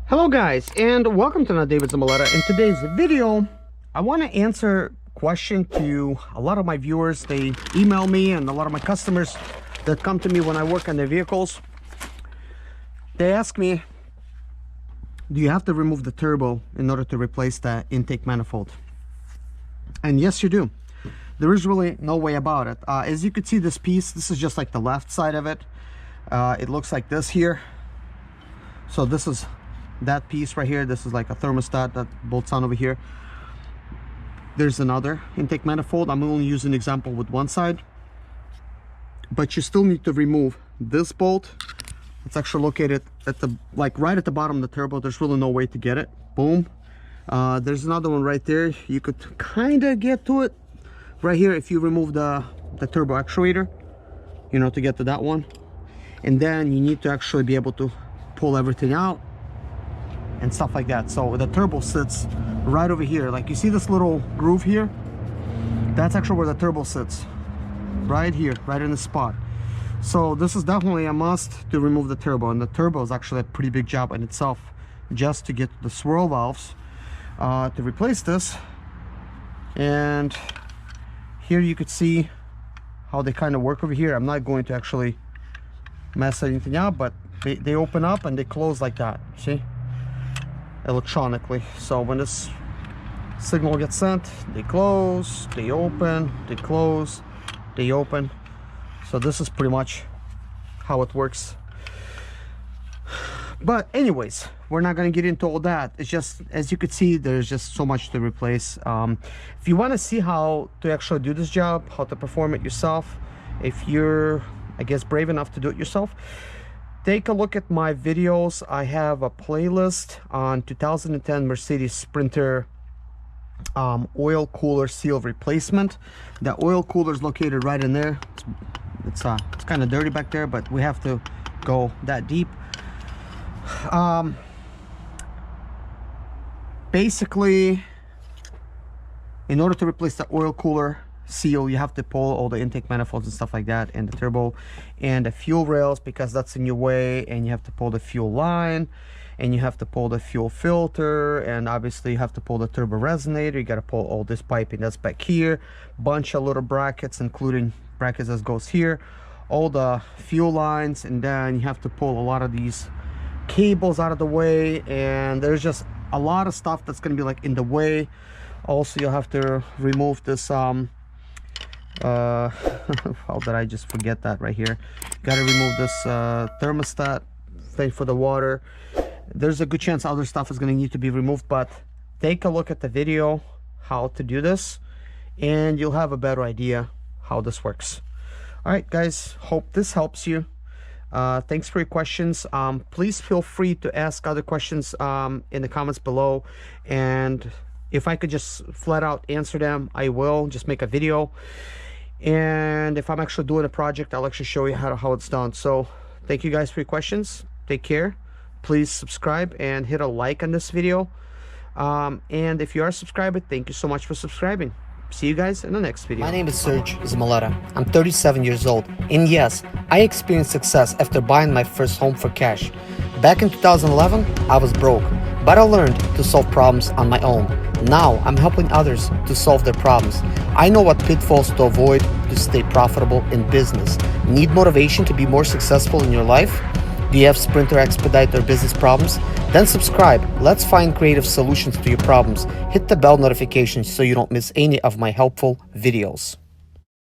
Hello guys, and welcome to another day with Zimaleta. In today's video, I want to answer a question to a lot of my viewers. They email me, and a lot of my customers that come to me when I work on their vehicles. They ask me, do you have to remove the turbo in order to replace the intake manifold? And yes, you do. There is really no way about it. As you can see, this piece, this is just like the left side of it. It looks like this here. So this is that piece right here. This is like a thermostat that bolts on over here. There's another intake manifold. I'm only using an example with one side, but you still need to remove this bolt. It's actually located at the right at the bottom of the turbo. There's really no way to get it. Boom. There's another one right there. You could kind of get to it right here if you remove the turbo actuator, you know, to get to that one. And then you need to actually be able to pull everything out and stuff like that. So the turbo sits right over here. Like, you see this little groove here? That's actually where the turbo sits, right here, right in the spot. So this is definitely a must to remove the turbo, and the turbo is actually a pretty big job in itself just to get the swirl valves to replace this. And here you could see how they kind of work over here. I'm not going to actually mess anything up, but they open up and they close like that, see, electronically. So when this signal gets sent, they close, they open, they close, they open. So this is pretty much how it works. But anyways, we're not going to get into all that. It's just, as you could see, there's just so much to replace. If you want to see how to actually do this job, how to perform it yourself, if you're, I guess, brave enough to do it yourself, take a look at my videos. I have a playlist on 2010 Mercedes Sprinter oil cooler seal replacement. The oil cooler is located right in there. It's kind of dirty back there, but we have to go that deep. Basically, in order to replace the oil cooler seal, you have to pull all the intake manifolds and stuff like that, and the turbo and the fuel rails, because that's in your way, and you have to pull the fuel line, and you have to pull the fuel filter, and obviously you have to pull the turbo resonator. You got to pull all this piping that's back here, bunch of little brackets, including brackets that goes here, all the fuel lines, and then you have to pull a lot of these cables out of the way, and there's just a lot of stuff that's going to be like in the way. Also, you'll have to remove this how did I just forget that right here? Got to remove this thermostat thing for the water. There's a good chance other stuff is going to need to be removed, but take a look at the video how to do this, and you'll have a better idea how this works. All right guys, hope this helps you. Thanks for your questions. Please feel free to ask other questions in the comments below, and if I could just flat out answer them, I will just make a video. And if I'm actually doing a project, I'll actually show you how it's done. So thank you guys for your questions. Take care. Please subscribe and hit a like on this video. And if you are a subscriber, thank you so much for subscribing. See you guys in the next video. My name is Serge Zimaleta. I'm 37 years old, and yes, I experienced success after buying my first home for cash. Back in 2011, I was broke, but I learned to solve problems on my own. Now I'm helping others to solve their problems. I know what pitfalls to avoid to stay profitable in business. Need motivation to be more successful in your life? Do you have Sprinter, Expedite, or business problems? Then subscribe. Let's find creative solutions to your problems. Hit the bell notification so you don't miss any of my helpful videos.